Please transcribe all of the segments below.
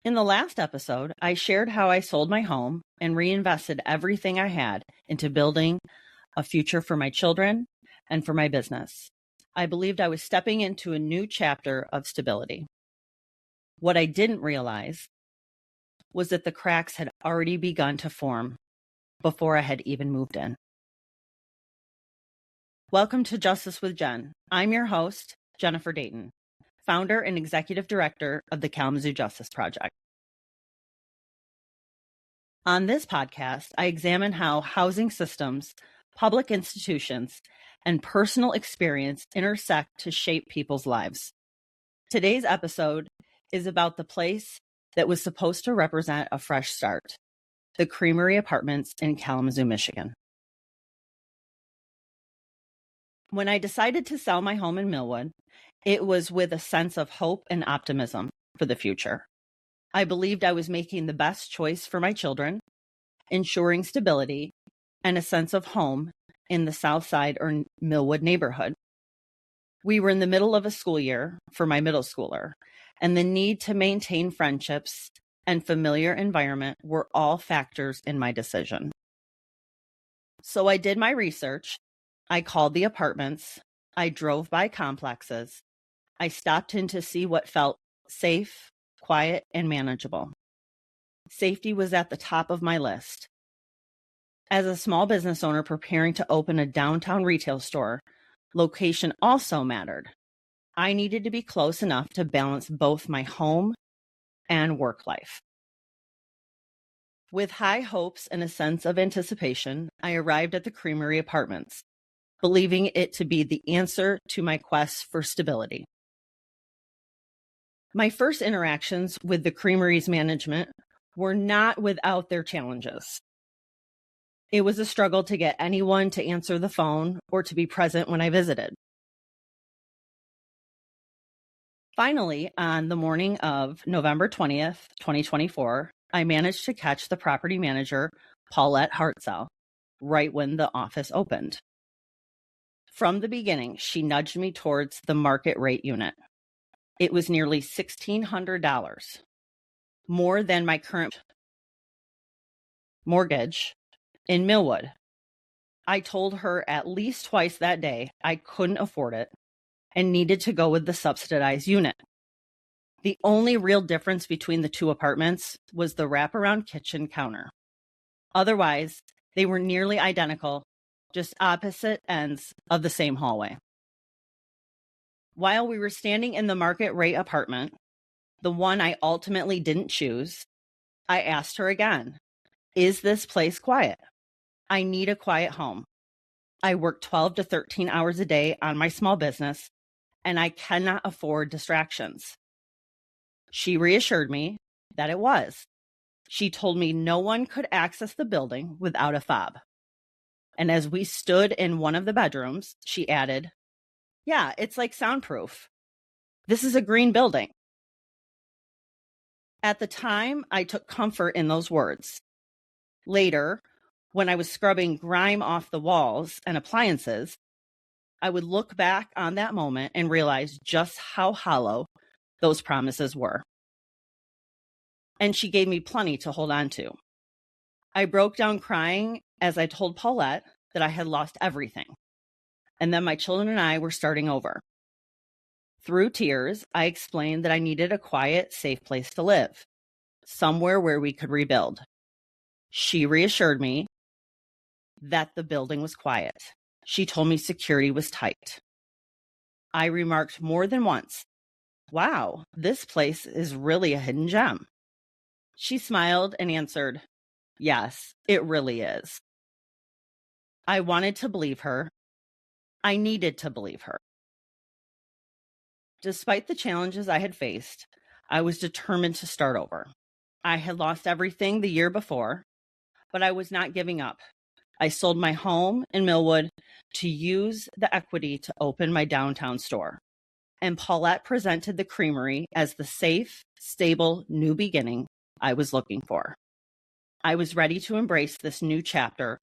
In the last episode, I shared how I sold my home and reinvested everything I had into building a future for my children and for my business. I believed I was stepping into a new chapter of stability. What I didn't realize was that the cracks had already begun to form before I had even moved in. Welcome to Justice with Jen. I'm your host, Jennifer Dayton, founder and executive director of the Kalamazoo Justice Project. On this podcast, I examine how housing systems, public institutions, and personal experience intersect to shape people's lives. Today's episode is about the place that was supposed to represent a fresh start, the Creamery Apartments in Kalamazoo, Michigan. When I decided to sell my home in Millwood, it was with a sense of hope and optimism for the future. I believed I was making the best choice for my children, ensuring stability and a sense of home in the South Side or Millwood neighborhood. We were in the middle of a school year for my middle schooler, and the need to maintain friendships and familiar environment were all factors in my decision. So I did my research. I called the apartments. I drove by complexes. I stopped in to see what felt safe, quiet, and manageable. Safety was at the top of my list. As a small business owner preparing to open a downtown retail store, location also mattered. I needed to be close enough to balance both my home and work life. With high hopes and a sense of anticipation, I arrived at the Creamery Apartments, believing it to be the answer to my quest for stability. My first interactions with the Creamery's management were not without their challenges. It was a struggle to get anyone to answer the phone or to be present when I visited. Finally, on the morning of November 20th, 2024, I managed to catch the property manager, Paulette Hartzell, right when the office opened. From the beginning, she nudged me towards the market rate unit. It was nearly $1,600, more than my current mortgage in Millwood. I told her at least twice that day I couldn't afford it and needed to go with the subsidized unit. The only real difference between the two apartments was the wraparound kitchen counter. Otherwise, they were nearly identical, just opposite ends of the same hallway. While we were standing in the market rate apartment, the one I ultimately didn't choose, I asked her again, "Is this place quiet? I need a quiet home. I work 12 to 13 hours a day on my small business, and I cannot afford distractions." She reassured me that it was. She told me no one could access the building without a fob. And as we stood in one of the bedrooms, she added, "Yeah, it's like soundproof. This is a green building." At the time, I took comfort in those words. Later, when I was scrubbing grime off the walls and appliances, I would look back on that moment and realize just how hollow those promises were. And she gave me plenty to hold on to. I broke down crying as I told Paulette that I had lost everything, and then my children and I were starting over. Through tears, I explained that I needed a quiet, safe place to live, somewhere where we could rebuild. She reassured me that the building was quiet. She told me security was tight. I remarked more than once, "Wow, this place is really a hidden gem." She smiled and answered, "Yes, it really is." I wanted to believe her. I needed to believe her. Despite the challenges I had faced, I was determined to start over. I had lost everything the year before, but I was not giving up. I sold my home in Millwood to use the equity to open my downtown store. And Paulette presented the Creamery as the safe, stable, new beginning I was looking for. I was ready to embrace this new chapter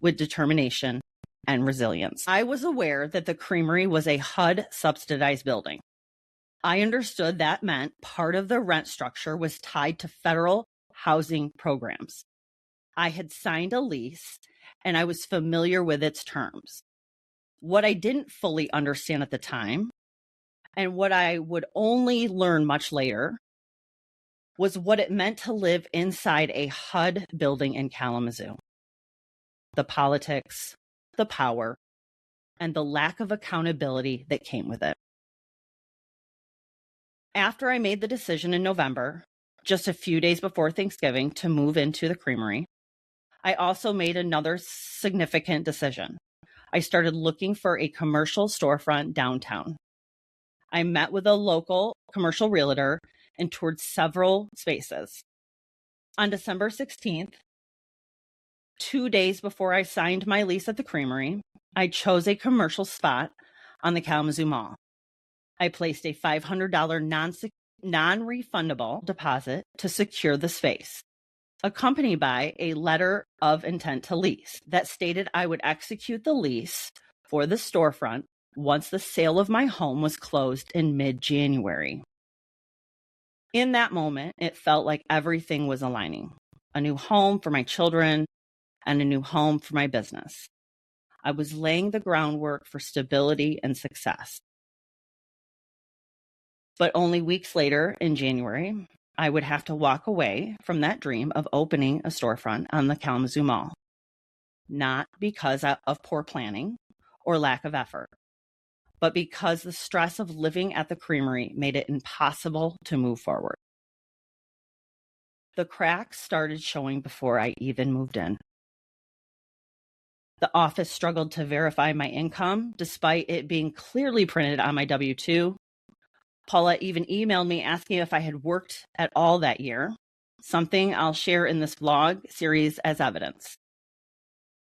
with determination and resilience. I was aware that the Creamery was a HUD subsidized building. I understood that meant part of the rent structure was tied to federal housing programs. I had signed a lease and I was familiar with its terms. What I didn't fully understand at the time, and what I would only learn much later, was what it meant to live inside a HUD building in Kalamazoo. The politics, the power, and the lack of accountability that came with it. After I made the decision in November, just a few days before Thanksgiving, to move into the Creamery, I also made another significant decision. I started looking for a commercial storefront downtown. I met with a local commercial realtor and toured several spaces. On December 16th, 2 days before I signed my lease at the Creamery, I chose a commercial spot on the Kalamazoo Mall. I placed a $500 non-refundable deposit to secure the space, accompanied by a letter of intent to lease that stated I would execute the lease for the storefront once the sale of my home was closed in mid-January. In that moment, it felt like everything was aligning. A new home for my children and a new home for my business. I was laying the groundwork for stability and success. But only weeks later, in January, I would have to walk away from that dream of opening a storefront on the Kalamazoo Mall. Not because of poor planning or lack of effort, but because the stress of living at the Creamery made it impossible to move forward. The cracks started showing before I even moved in. The office struggled to verify my income, despite it being clearly printed on my W-2. Paula even emailed me asking if I had worked at all that year, something I'll share in this vlog series as evidence.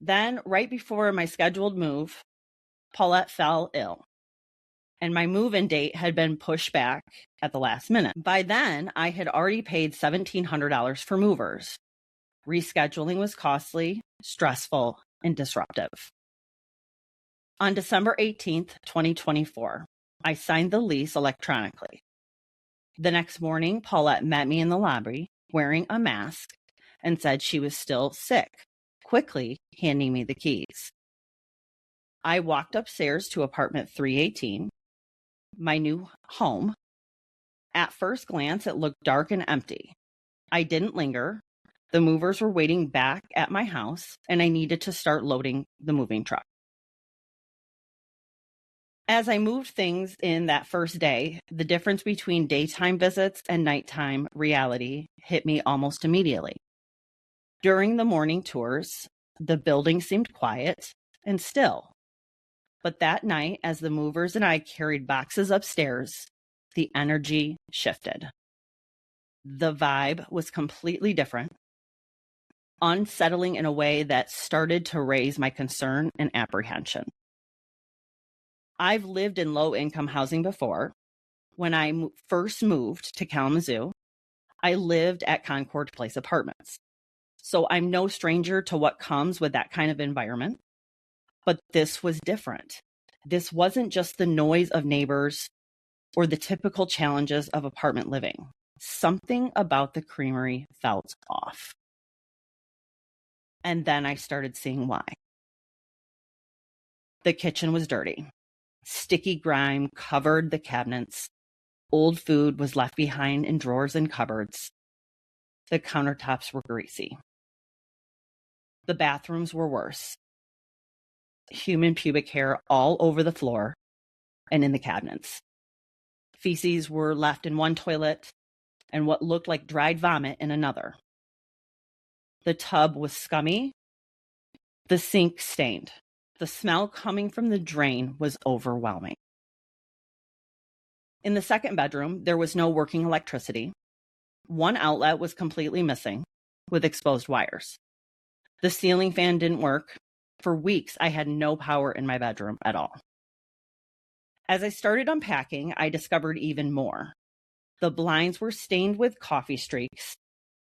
Then, right before my scheduled move, Paulette fell ill, and my move-in date had been pushed back at the last minute. By then, I had already paid $1,700 for movers. Rescheduling was costly, stressful, and disruptive. On December 18th, 2024, I signed the lease electronically. The next morning, Paulette met me in the lobby wearing a mask and said she was still sick, quickly handing me the keys. I walked upstairs to apartment 318, my new home. At first glance, it looked dark and empty. I didn't linger. The movers were waiting back at my house, and I needed to start loading the moving truck. As I moved things in that first day, the difference between daytime visits and nighttime reality hit me almost immediately. During the morning tours, the building seemed quiet and still. But that night, as the movers and I carried boxes upstairs, the energy shifted. The vibe was completely different, unsettling in a way that started to raise my concern and apprehension. I've lived in low-income housing before. When I first moved to Kalamazoo, I lived at Concord Place Apartments. So I'm no stranger to what comes with that kind of environment. But this was different. This wasn't just the noise of neighbors or the typical challenges of apartment living. Something about the Creamery felt off. And then I started seeing why. The kitchen was dirty. Sticky grime covered the cabinets. Old food was left behind in drawers and cupboards. The countertops were greasy. The bathrooms were worse. Human pubic hair all over the floor and in the cabinets. Feces were left in one toilet and what looked like dried vomit in another. The tub was scummy. The sink stained. The smell coming from the drain was overwhelming. In the second bedroom, there was no working electricity. One outlet was completely missing, with exposed wires. The ceiling fan didn't work. For weeks, I had no power in my bedroom at all. As I started unpacking, I discovered even more. The blinds were stained with coffee streaks,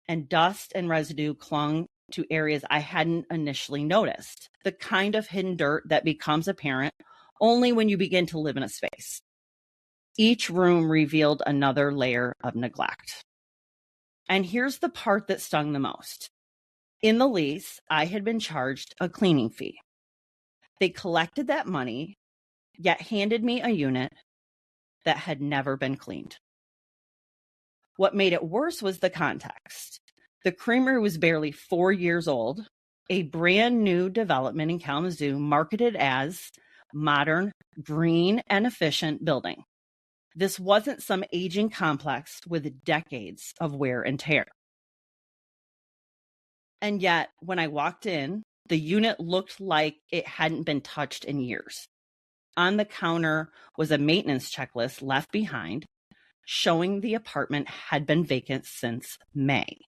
and dust and residue clung to areas I hadn't initially noticed, the kind of hidden dirt that becomes apparent only when you begin to live in a space. Each room revealed another layer of neglect. And here's the part that stung the most. In the lease, I had been charged a cleaning fee. They collected that money, yet handed me a unit that had never been cleaned. What made it worse was the context. The Creamery was barely 4 years old, a brand new development in Kalamazoo marketed as modern, green, and efficient building. This wasn't some aging complex with decades of wear and tear. And yet, when I walked in, the unit looked like it hadn't been touched in years. On the counter was a maintenance checklist left behind, showing the apartment had been vacant since May.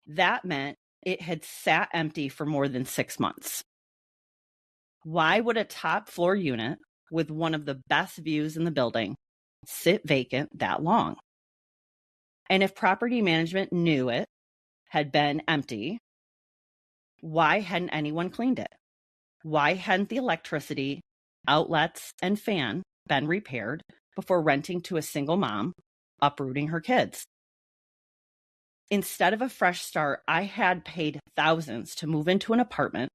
That meant it had sat empty for more than 6 months. Why would a top floor unit with one of the best views in the building sit vacant that long? And if property management knew it had been empty, why hadn't anyone cleaned it? Why hadn't the electricity, outlets, and fan been repaired before renting to a single mom uprooting her kids? Instead of a fresh start, I had paid thousands to move into an apartment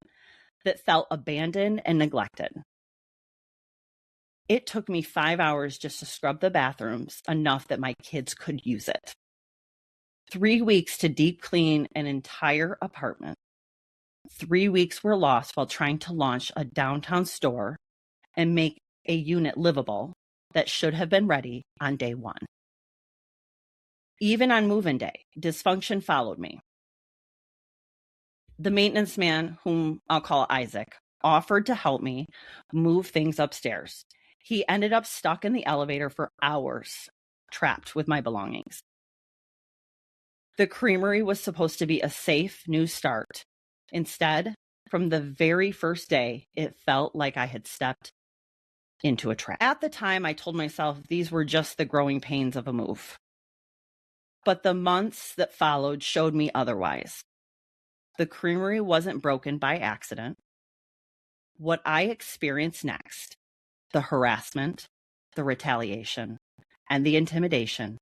that felt abandoned and neglected. It took me 5 hours just to scrub the bathrooms enough that my kids could use it. 3 weeks to deep clean an entire apartment. 3 weeks were lost while trying to launch a downtown store and make a unit livable that should have been ready on day one. Even on move-in day, dysfunction followed me. The maintenance man, whom I'll call Isaac, offered to help me move things upstairs. He ended up stuck in the elevator for hours, trapped with my belongings. The Creamery was supposed to be a safe new start. Instead, from the very first day, it felt like I had stepped into a trap. At the time, I told myself these were just the growing pains of a move. But the months that followed showed me otherwise. The Creamery wasn't broken by accident. What I experienced next, the harassment, the retaliation, and the intimidation,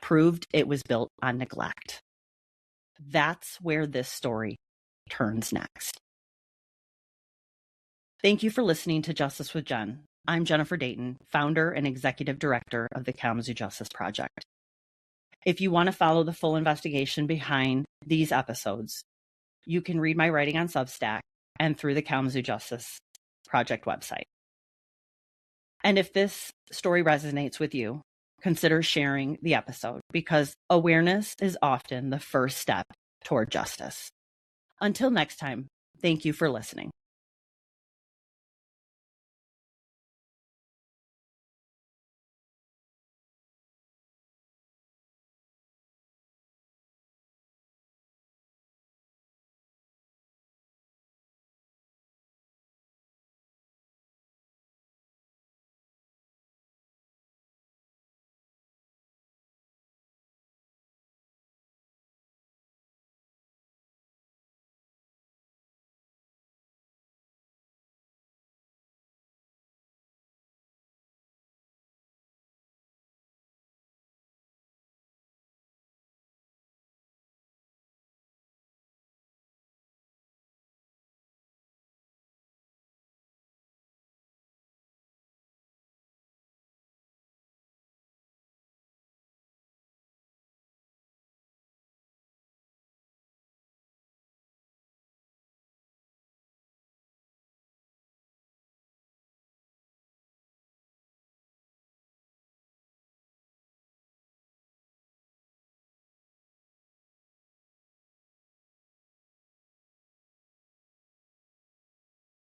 proved it was built on neglect. That's where this story turns next. Thank you for listening to Justice with Jen. I'm Jennifer Dayton, founder and executive director of the Kalamazoo Justice Project. If you want to follow the full investigation behind these episodes, you can read my writing on Substack and through the Kalamazoo Justice Project website. And if this story resonates with you, consider sharing the episode because awareness is often the first step toward justice. Until next time, thank you for listening.